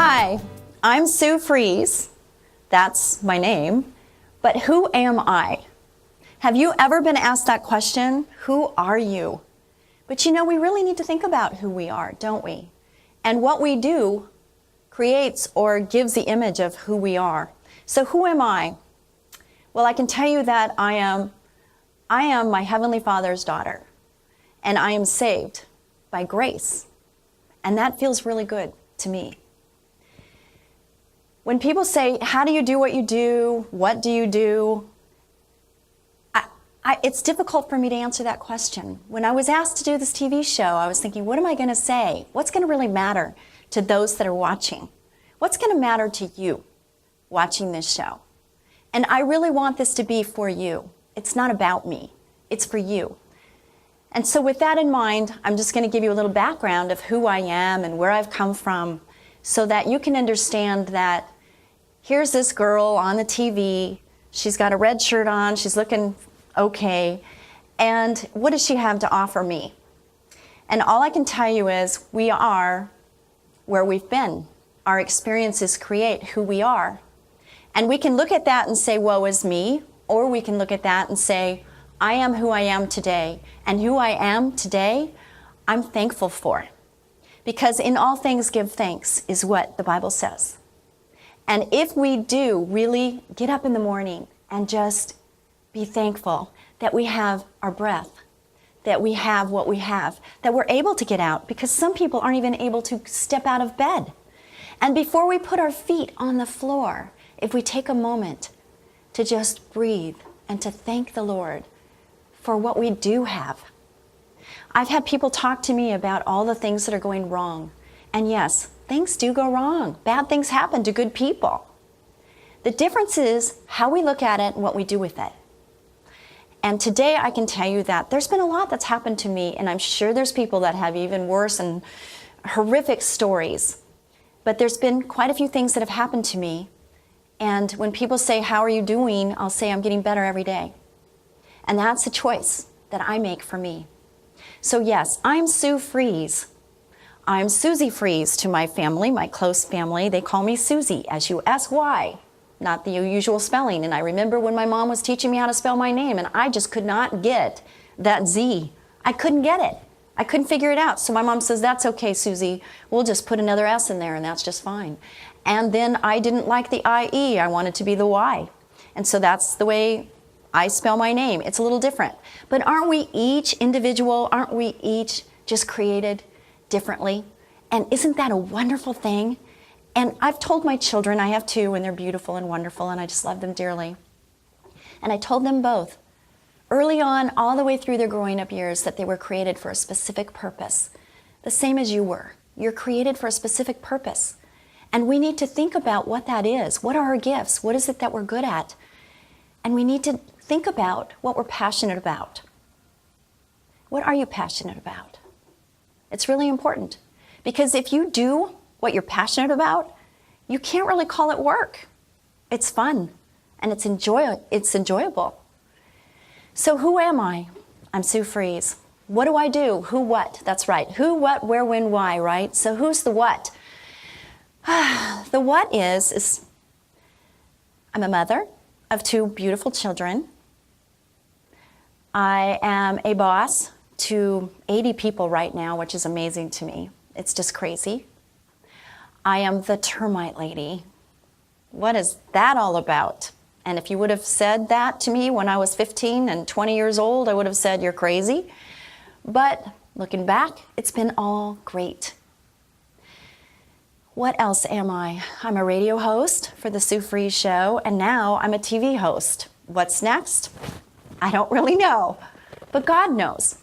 Hi, I'm Sue Fries. That's my name. But who am I? Have you ever been asked that question? Who are you? But you know, we really need to think about who we are, don't we? And what we do creates or gives the image of who we are. So who am I? Well, I can tell you that I am my Heavenly Father's daughter, and I am saved by grace. And that feels really good to me. When people say, how do you do what you do? What do you do? It's difficult for me to answer that question. When I was asked to do this TV show, I was thinking, what am I going to say? What's going to really matter to those that are watching? What's going to matter to you watching this show? And I really want this to be for you. It's not about me. It's for you. And so with that in mind, I'm just going to give you a little background of who I am and where I've come from so that you can understand that here's this girl on the TV. She's got a red shirt on. She's looking okay. And what does she have to offer me? And all I can tell you is we are where we've been. Our experiences create who we are. And we can look at that and say, woe is me. Or we can look at that and say, I am who I am today. And who I am today, I'm thankful for. Because in all things give thanks is what the Bible says. And if we do really get up in the morning and just be thankful that we have our breath, that we have what we have, that we're able to get out, because some people aren't even able to step out of bed. And before we put our feet on the floor, if we take a moment to just breathe and to thank the Lord for what we do have. I've had people talk to me about all the things that are going wrong. And yes, things do go wrong. Bad things happen to good people. The difference is how we look at it and what we do with it. And today I can tell you that there's been a lot that's happened to me, and I'm sure there's people that have even worse and horrific stories. But there's been quite a few things that have happened to me. And when people say, how are you doing? I'll say, I'm getting better every day. And that's a choice that I make for me. So yes, I'm Sue Fries. I'm Susie Fries to my family, my close family. They call me Susie, S-U-S-Y, not the usual spelling. And I remember when my mom was teaching me how to spell my name, and I just could not get that Z. I couldn't get it. I couldn't figure it out. So my mom says, that's okay, Susie. We'll just put another S in there, and that's just fine. And then I didn't like the I-E. I wanted to be the Y. And so that's the way I spell my name. It's a little different. But aren't we each individual? Aren't we each just created differently? And isn't that a wonderful thing? And I've told my children, I have two, and they're beautiful and wonderful, and I just love them dearly. And I told them both, early on, all the way through their growing up years, that they were created for a specific purpose. The same as you were. You're created for a specific purpose. And we need to think about what that is. What are our gifts? What is it that we're good at? And we need to think about what we're passionate about. What are you passionate about? It's really important. Because if you do what you're passionate about, you can't really call it work. It's fun and it's enjoyable. So who am I? I'm Sue Fries. What do I do? Who, what? That's right. Who, what, where, when, why, right? So who's the what? The what is I'm a mother of two beautiful children. I am a boss to 80 people right now, which is amazing to me. It's just crazy. I am the termite lady. What is that all about? And if you would have said that to me when I was 15 and 20 years old, I would have said, you're crazy. But looking back, it's been all great. What else am I? I'm a radio host for the Sue Fries Show, and now I'm a TV host. What's next? I don't really know, but God knows.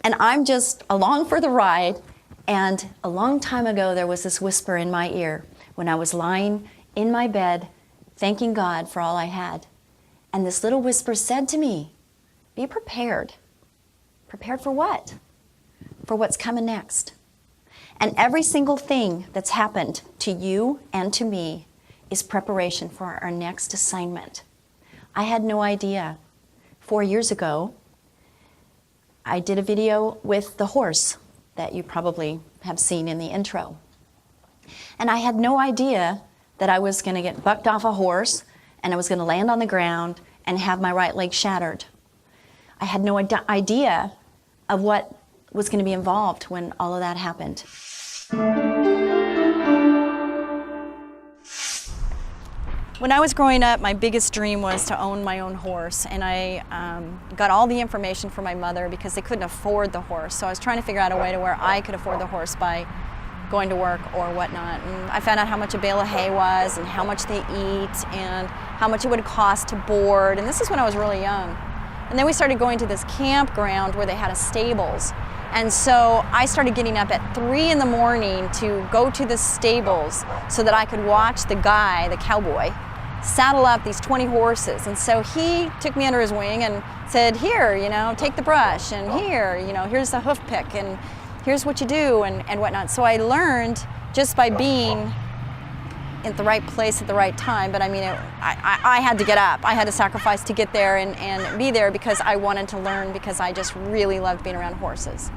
And I'm just along for the ride. And a long time ago, there was this whisper in my ear when I was lying in my bed, thanking God for all I had. And this little whisper said to me, be prepared. Prepared for what? For what's coming next. And every single thing that's happened to you and to me is preparation for our next assignment. I had no idea. 4 years ago, I did a video with the horse that you probably have seen in the intro. And I had no idea that I was going to get bucked off a horse and I was going to land on the ground and have my right leg shattered. I had no idea of what was going to be involved when all of that happened. When I was growing up, my biggest dream was to own my own horse, and I got all the information from my mother because they couldn't afford the horse. So I was trying to figure out a way to where I could afford the horse by going to work or whatnot. And I found out how much a bale of hay was and how much they eat and how much it would cost to board. And this is when I was really young. And then we started going to this campground where they had a stables. And so I started getting up at 3 in the morning to go to the stables so that I could watch the guy, the cowboy, saddle up these 20 horses. And so he took me under his wing and said, here, take the brush, and here, here's the hoof pick, and here's what you do, and whatnot. So I learned just by being at the right place at the right time. But I mean, I had to get up. I had to sacrifice to get there and be there because I wanted to learn, because I just really loved being around horses.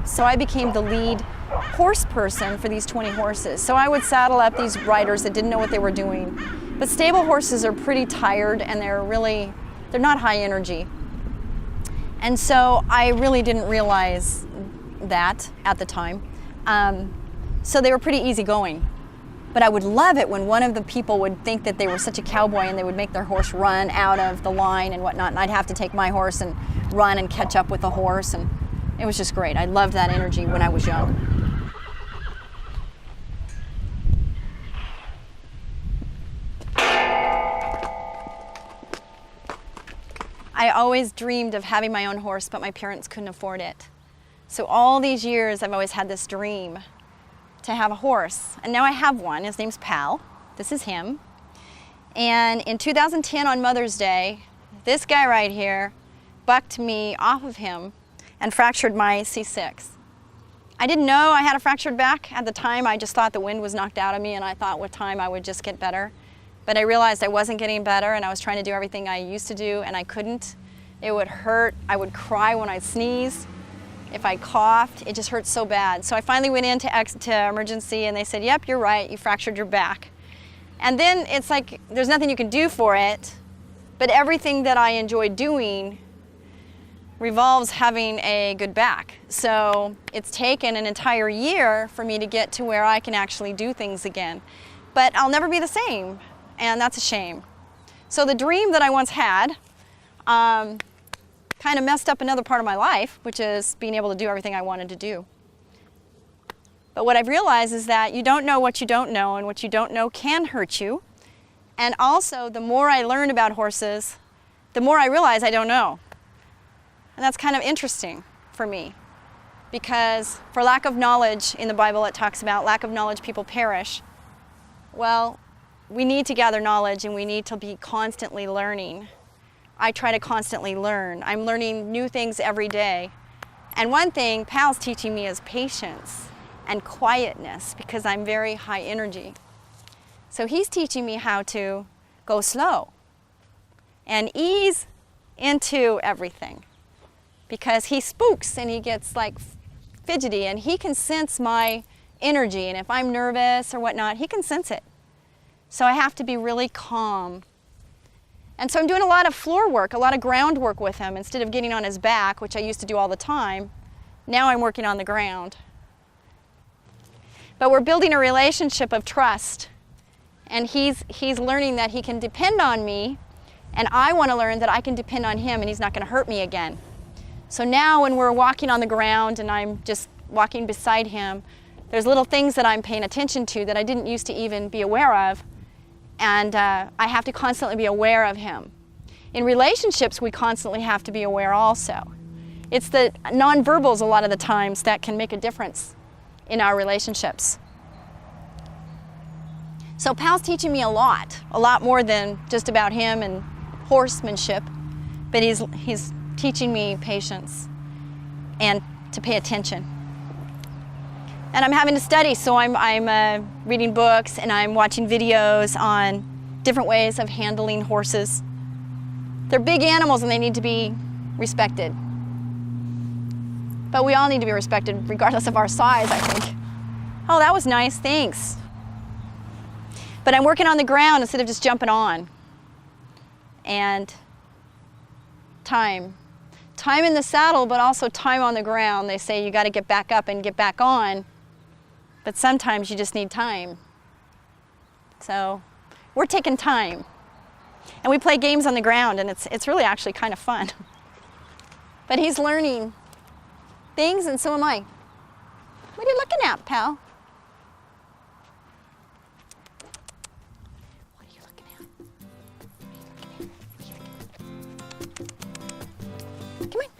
So I became the lead horse person for these 20 horses. So I would saddle up these riders that didn't know what they were doing. But stable horses are pretty tired, and they're not high energy. And so I really didn't realize that at the time. So they were pretty easygoing. But I would love it when one of the people would think that they were such a cowboy and they would make their horse run out of the line and whatnot, and I'd have to take my horse and run and catch up with the horse, and it was just great. I loved that energy when I was young. I always dreamed of having my own horse, but my parents couldn't afford it. So all these years I've always had this dream to have a horse. And now I have one. His name's Pal. This is him. And in 2010 on Mother's Day, this guy right here bucked me off of him and fractured my C6. I didn't know I had a fractured back at the time. I just thought the wind was knocked out of me, and I thought with time I would just get better. But I realized I wasn't getting better, and I was trying to do everything I used to do, and I couldn't. It would hurt. I would cry when I sneezed. If I coughed, it just hurt so bad. So I finally went into emergency, and they said, yep, you're right, you fractured your back. And then it's like there's nothing you can do for it, but everything that I enjoy doing revolves having a good back. So it's taken an entire year for me to get to where I can actually do things again. But I'll never be the same, and that's a shame. So the dream that I once had kind of messed up another part of my life, which is being able to do everything I wanted to do. But what I've realized is that you don't know what you don't know, and what you don't know can hurt you. And also, the more I learn about horses, the more I realize I don't know. And that's kind of interesting for me, because for lack of knowledge, in the Bible it talks about lack of knowledge people perish. Well, we need to gather knowledge, and we need to be constantly learning. I try to constantly learn. I'm learning new things every day. And one thing Pal's teaching me is patience and quietness, because I'm very high energy. So he's teaching me how to go slow and ease into everything, because he spooks and he gets like fidgety, and he can sense my energy, and if I'm nervous or whatnot, he can sense it. So I have to be really calm. And so I'm doing a lot of floor work, a lot of ground work with him. Instead of getting on his back, which I used to do all the time, now I'm working on the ground. But we're building a relationship of trust, and he's learning that he can depend on me, and I want to learn that I can depend on him, and he's not going to hurt me again. So now when we're walking on the ground and I'm just walking beside him, there's little things that I'm paying attention to that I didn't used to even be aware of. And I have to constantly be aware of him. In relationships, we constantly have to be aware also. It's the nonverbals a lot of the times that can make a difference in our relationships. So Pal's teaching me a lot more than just about him and horsemanship, but he's teaching me patience and to pay attention. And I'm having to study, so I'm reading books, and I'm watching videos on different ways of handling horses. They're big animals, and they need to be respected. But we all need to be respected regardless of our size, I think. Oh, that was nice, thanks. But I'm working on the ground instead of just jumping on. And time. Time in the saddle, but also time on the ground. They say you got to get back up and get back on, but sometimes you just need time. So we're taking time. And we play games on the ground, and it's really actually kind of fun. But he's learning things, and so am I. What are you looking at, pal? What are you looking at? Come on.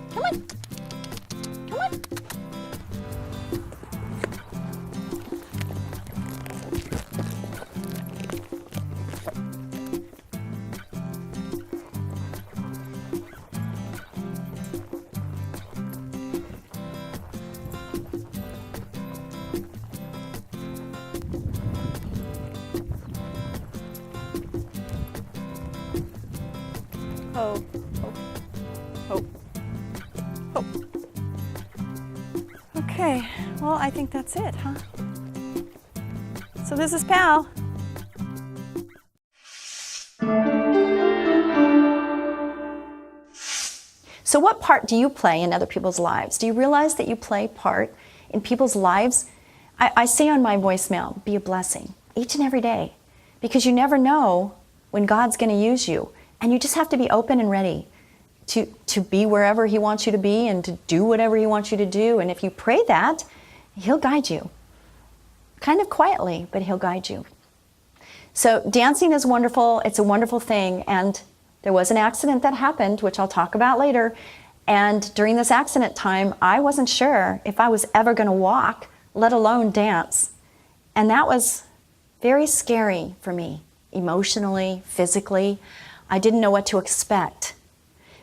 Come on. Come on. Come on. Oh, oh, oh, oh. Okay, well, I think that's it, huh? So this is Pal. So what part do you play in other people's lives? Do you realize that you play part in people's lives? I say on my voicemail, be a blessing each and every day, because you never know when God's going to use you. And you just have to be open and ready to be wherever He wants you to be and to do whatever He wants you to do. And if you pray that, He'll guide you. Kind of quietly, but He'll guide you. So dancing is wonderful. It's a wonderful thing. And there was an accident that happened, which I'll talk about later. And during this accident time, I wasn't sure if I was ever going to walk, let alone dance. And that was very scary for me, emotionally, physically. I didn't know what to expect.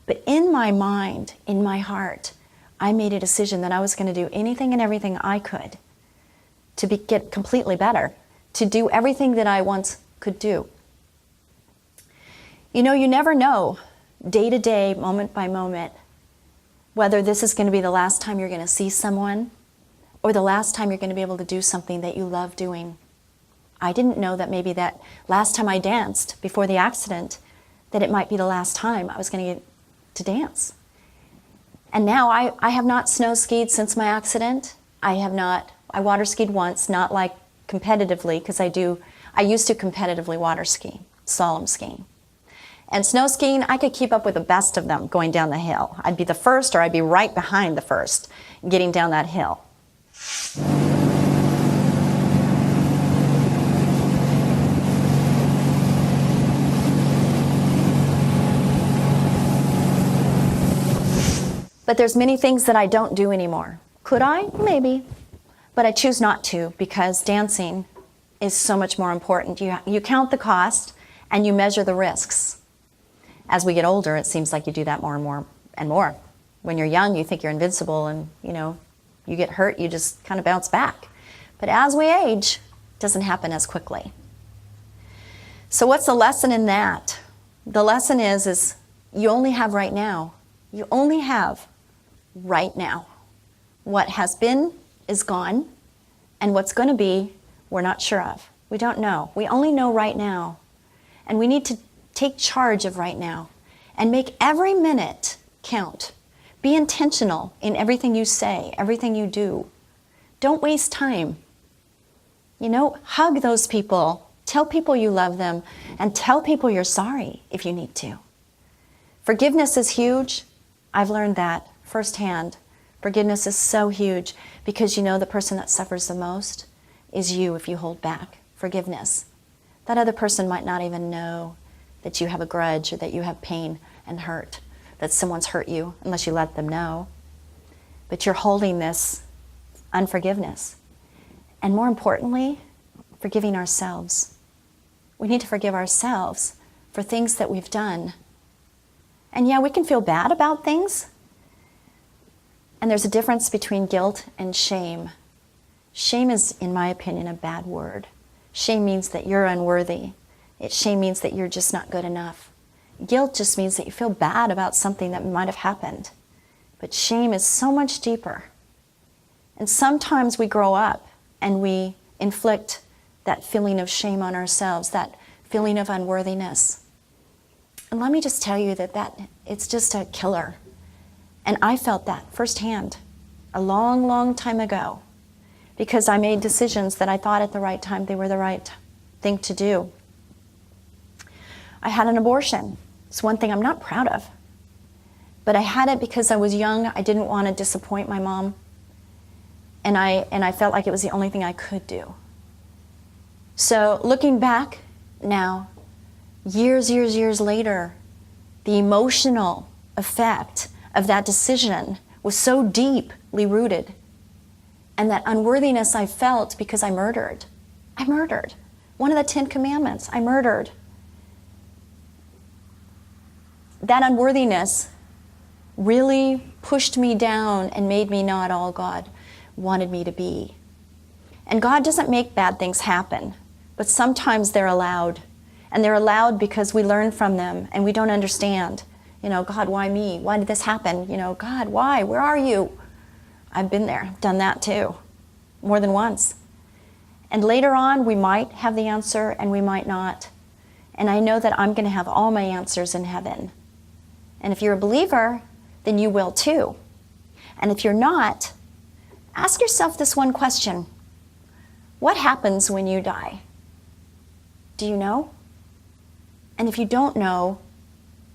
But in my mind, in my heart, I made a decision that I was going to do anything and everything I could to get completely better, to do everything that I once could do. You know, you never know, day to day, moment by moment, whether this is going to be the last time you're going to see someone or the last time you're going to be able to do something that you love doing. I didn't know that maybe that last time I danced before the accident, that it might be the last time I was going to get to dance. And now I have not snow skied since my accident. I water skied once, not like competitively, because I used to competitively water ski, slalom skiing. And snow skiing, I could keep up with the best of them going down the hill. I'd be the first, or I'd be right behind the first getting down that hill. But there's many things that I don't do anymore. Could I? Maybe. But I choose not to, because dancing is so much more important. You count the cost and you measure the risks. As we get older, it seems like you do that more and more and more. When you're young, you think you're invincible, and you get hurt, you just kind of bounce back. But as we age, it doesn't happen as quickly. So what's the lesson in that? The lesson is you only have right now. You only have right now. What has been is gone, and what's going to be, we're not sure of. We don't know. We only know right now. And we need to take charge of right now and make every minute count. Be intentional in everything you say, everything you do. Don't waste time. Hug those people. Tell people you love them, and tell people you're sorry if you need to. Forgiveness is huge. I've learned that firsthand. Forgiveness is so huge, because the person that suffers the most is you if you hold back forgiveness. That other person might not even know that you have a grudge or that you have pain and hurt, that someone's hurt you, unless you let them know. But you're holding this unforgiveness. And more importantly, forgiving ourselves. We need to forgive ourselves for things that we've done. And yeah, we can feel bad about things. And there's a difference between guilt and shame. Shame is, in my opinion, a bad word. Shame means that you're unworthy. Shame means that you're just not good enough. Guilt just means that you feel bad about something that might have happened. But shame is so much deeper. And sometimes we grow up and we inflict that feeling of shame on ourselves, that feeling of unworthiness. And let me just tell you that it's just a killer. And I felt that firsthand a long, long time ago because I made decisions that I thought at the right time they were the right thing to do. I had an abortion. It's one thing I'm not proud of. But I had it because I was young. I didn't want to disappoint my mom. And I felt like it was the only thing I could do. So looking back now, years later, the emotional effect of that decision was so deeply rooted. And that unworthiness I felt because I murdered. I murdered. One of the 10 Commandments, I murdered. That unworthiness really pushed me down and made me not all God wanted me to be. And God doesn't make bad things happen, but sometimes they're allowed. And they're allowed because we learn from them and we don't understand. You know, God, why me? Why did this happen? You know, God, why? Where are you? I've been there, I've done that too, more than once. And later on, we might have the answer and we might not. And I know that I'm going to have all my answers in heaven. And if you're a believer, then you will too. And if you're not, ask yourself this one question. What happens when you die? Do you know? And if you don't know,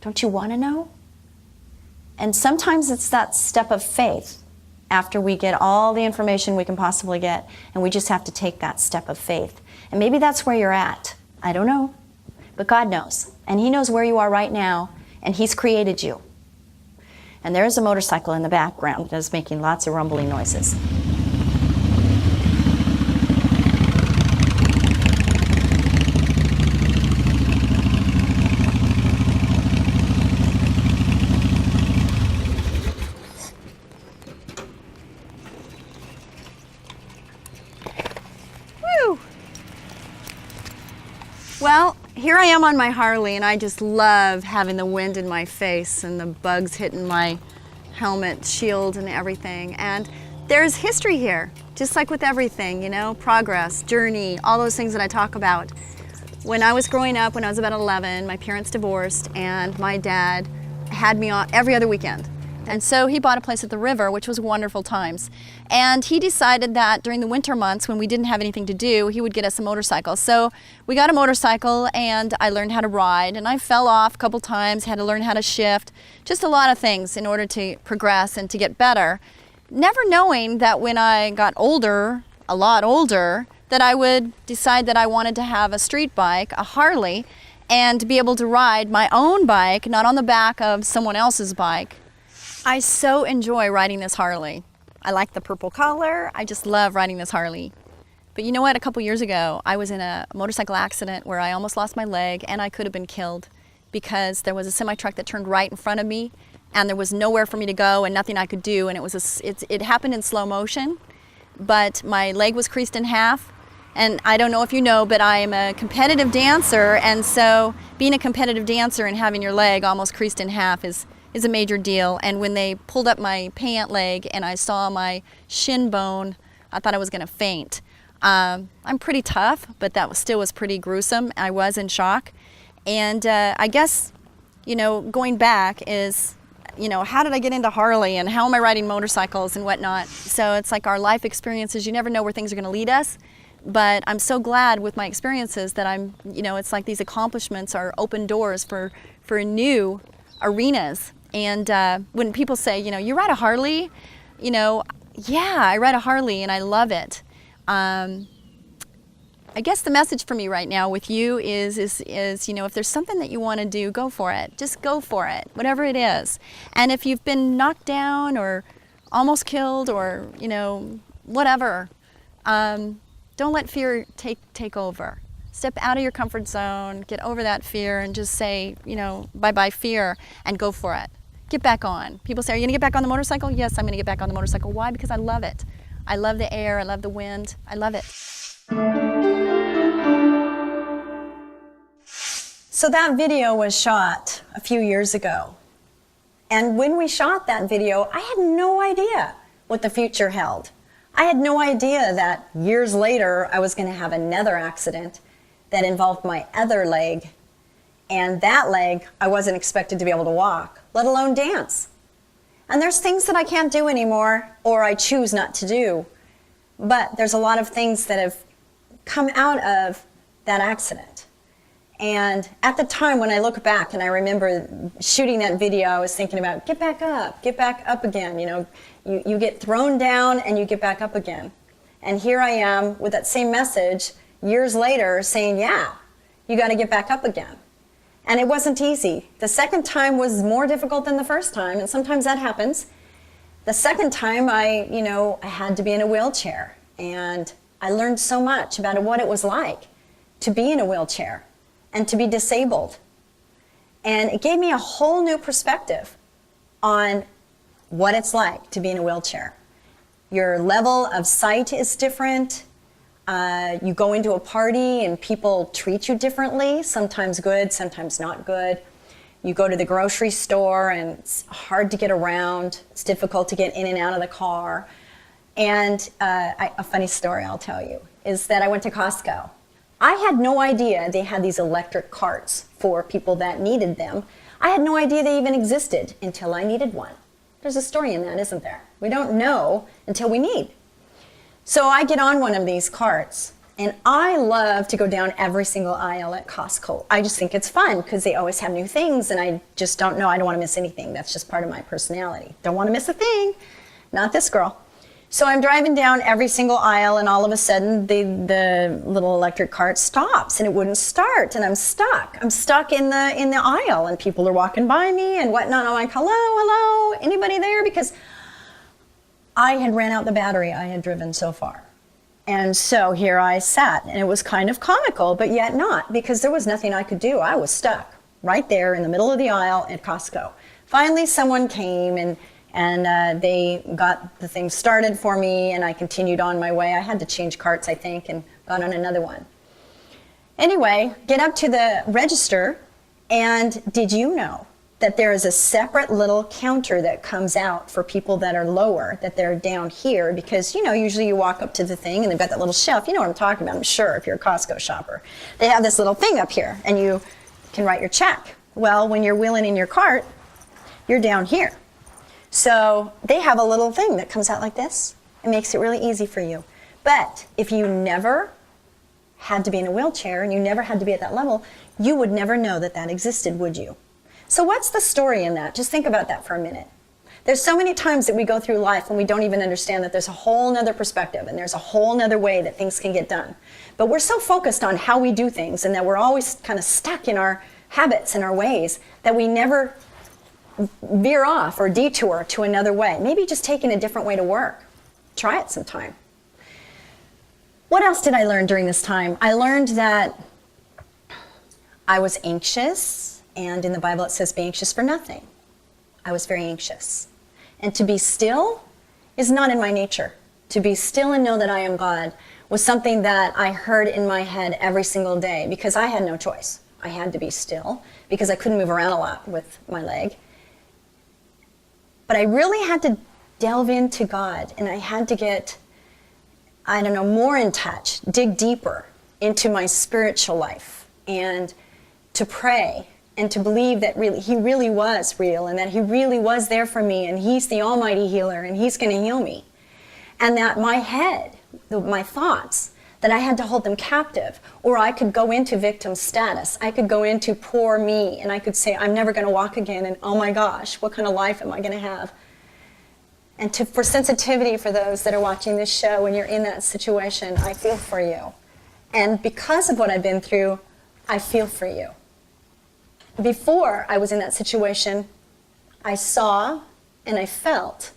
don't you want to know? And sometimes it's that step of faith after we get all the information we can possibly get, and we just have to take that step of faith. And maybe that's where you're at. I don't know. But God knows. And He knows where you are right now, and He's created you. And there's a motorcycle in the background that's making lots of rumbling noises. Woo! Well, here I am on my Harley, and I just love having the wind in my face and the bugs hitting my helmet, shield, and everything. And there's history here, just like with everything, you know, progress, journey, all those things that I talk about. When I was growing up, when I was about 11, my parents divorced, and my dad had me on every other weekend. And so he bought a place at the river, which was wonderful times. And he decided that during the winter months, when we didn't have anything to do, he would get us a motorcycle. So we got a motorcycle, and I learned how to ride. And I fell off a couple times, had to learn how to shift, just a lot of things in order to progress and to get better. Never knowing that when I got older, a lot older, that I would decide that I wanted to have a street bike, a Harley, and to be able to ride my own bike, not on the back of someone else's bike. I so enjoy riding this Harley. I like the purple color. I just love riding this Harley. But you know what? A couple years ago, I was in a motorcycle accident where I almost lost my leg, and I could have been killed because there was a semi-truck that turned right in front of me, and there was nowhere for me to go and nothing I could do. And it happened in slow motion, but my leg was creased in half. And I don't know if you know, but I am a competitive dancer, and so being a competitive dancer and having your leg almost creased in half is a major deal. And when they pulled up my pant leg and I saw my shin bone, I thought I was going to faint. I'm pretty tough, but that still was pretty gruesome. I was in shock. And I guess, you know, going back is, you know, how did I get into Harley and how am I riding motorcycles and whatnot? So it's like our life experiences, you never know where things are going to lead us. But I'm so glad with my experiences that I'm, you know, it's like these accomplishments are open doors for new arenas. And when people say, you know, you ride a Harley, you know, yeah, I ride a Harley and I love it. I guess the message for me right now with you is, you know, if there's something that you want to do, go for it. Just go for it, whatever it is. And if you've been knocked down or almost killed or, you know, whatever, don't let fear take over. Step out of your comfort zone, get over that fear, and just say, you know, bye-bye fear, and go for it. Get back on. People say, are you going to get back on the motorcycle? Yes, I'm going to get back on the motorcycle. Why? Because I love it. I love the air. I love the wind. I love it. So that video was shot a few years ago. And when we shot that video, I had no idea what the future held. I had no idea that years later I was going to have another accident that involved my other leg. And that leg, I wasn't expected to be able to walk, let alone dance. And there's things that I can't do anymore, or I choose not to do. But there's a lot of things that have come out of that accident. And at the time when I look back and I remember shooting that video, I was thinking about get back up again. You know, you get thrown down and you get back up again. And here I am with that same message years later saying, yeah, you got to get back up again. And it wasn't easy. The second time was more difficult than the first time, and sometimes that happens. The second time I had to be in a wheelchair, and I learned so much about what it was like to be in a wheelchair and to be disabled. And it gave me a whole new perspective on what it's like to be in a wheelchair. Your level of sight is different. You go into a party and people treat you differently, sometimes good, sometimes not good. You go to the grocery store and it's hard to get around. It's difficult to get in and out of the car. And a funny story I'll tell you is that I went to Costco. I had no idea they had these electric carts for people that needed them. I had no idea they even existed until I needed one. There's a story in that, isn't there? We don't know until we need. So I get on one of these carts, and I love to go down every single aisle at Costco. I just think it's fun because they always have new things, and I just don't know. I don't want to miss anything. That's just part of my personality. Don't want to miss a thing. Not this girl. So I'm driving down every single aisle, and all of a sudden the little electric cart stops, and it wouldn't start, and I'm stuck. I'm stuck in the aisle, and people are walking by me and whatnot. I'm like, hello, anybody there? Because I had ran out the battery I had driven so far. And so here I sat, and it was kind of comical, but yet not, because there was nothing I could do. I was stuck right there in the middle of the aisle at Costco. Finally, someone came, and they got the thing started for me, and I continued on my way. I had to change carts, I think, and got on another one. Anyway, get up to the register, and did you know that there is a separate little counter that comes out for people that are lower, that they're down here? Because, usually you walk up to the thing, and they've got that little shelf. You know what I'm talking about, I'm sure, if you're a Costco shopper. They have this little thing up here, and you can write your check. Well, when you're wheeling in your cart, you're down here. So they have a little thing that comes out like this. It makes it really easy for you. But if you never had to be in a wheelchair and you never had to be at that level, you would never know that that existed, would you? So what's the story in that? Just think about that for a minute. There's so many times that we go through life and we don't even understand that there's a whole nother perspective and there's a whole nother way that things can get done. But we're so focused on how we do things and that we're always kind of stuck in our habits and our ways that we never veer off or detour to another way. Maybe just taking a different way to work. Try it sometime. What else did I learn during this time? I learned that I was anxious, and in the Bible it says be anxious for nothing. I was very anxious. And to be still is not in my nature. To be still and know that I am God was something that I heard in my head every single day because I had no choice. I had to be still because I couldn't move around a lot with my leg. But I really had to delve into God, and I had to get, more in touch, dig deeper into my spiritual life, and to pray, and to believe that He really was real, and that He really was there for me, and He's the almighty healer, and He's going to heal me. And that my head, my thoughts, that I had to hold them captive, or I could go into victim status. I could go into poor me, and I could say, I'm never going to walk again, and oh my gosh, what kind of life am I going to have? And for sensitivity for those that are watching this show, when you're in that situation, I feel for you. And because of what I've been through, I feel for you. Before I was in that situation, I saw and I felt,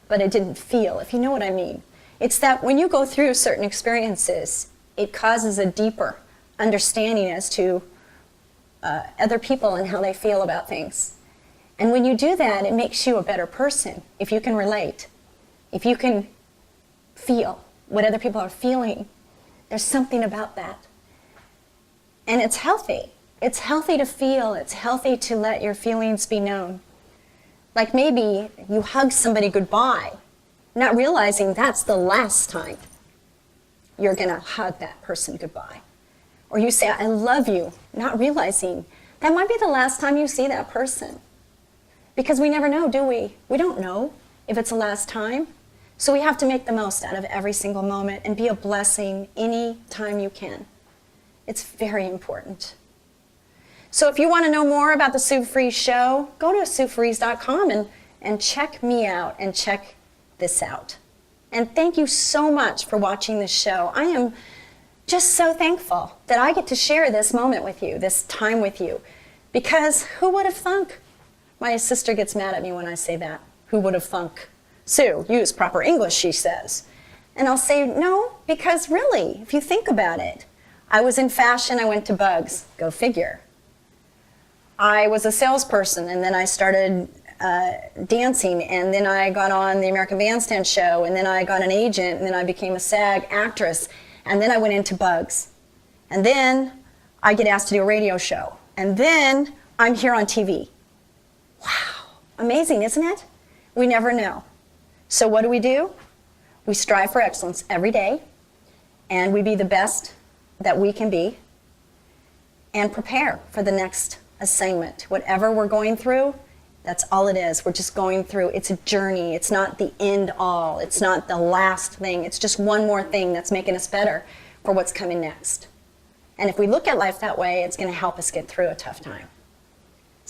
but I didn't feel, if you know what I mean. It's that when you go through certain experiences, it causes a deeper understanding as to other people and how they feel about things. And when you do that, it makes you a better person. If you can relate, if you can feel what other people are feeling, there's something about that. And it's healthy. It's healthy to feel. It's healthy to let your feelings be known. Like maybe you hug somebody goodbye not realizing that's the last time you're going to hug that person goodbye. Or you say, I love you, not realizing that might be the last time you see that person. Because we never know, do we? We don't know if it's the last time. So we have to make the most out of every single moment and be a blessing any time you can. It's very important. So if you want to know more about the Sue Fries Show, go to SueFries.com and check me out and check this out. And thank you so much for watching this show. I am just so thankful that I get to share this moment with you, this time with you. Because who would have thunk? My sister gets mad at me when I say that. Who would have thunk? Sue, use proper English, she says. And I'll say, no, because really, if you think about it, I was in fashion, I went to Bugs. Go figure. I was a salesperson, and then I started dancing, and then I got on the American Bandstand show, and then I got an agent, and then I became a SAG actress, and then I went into Bugs. And then I get asked to do a radio show. And then I'm here on TV. Wow, amazing, isn't it? We never know. So what do? We strive for excellence every day, and we be the best that we can be, and prepare for the next assignment. Whatever we're going through, that's all it is. We're just going through. It's a journey. It's not the end all. It's not the last thing. It's just one more thing that's making us better for what's coming next. And if we look at life that way, it's going to help us get through a tough time.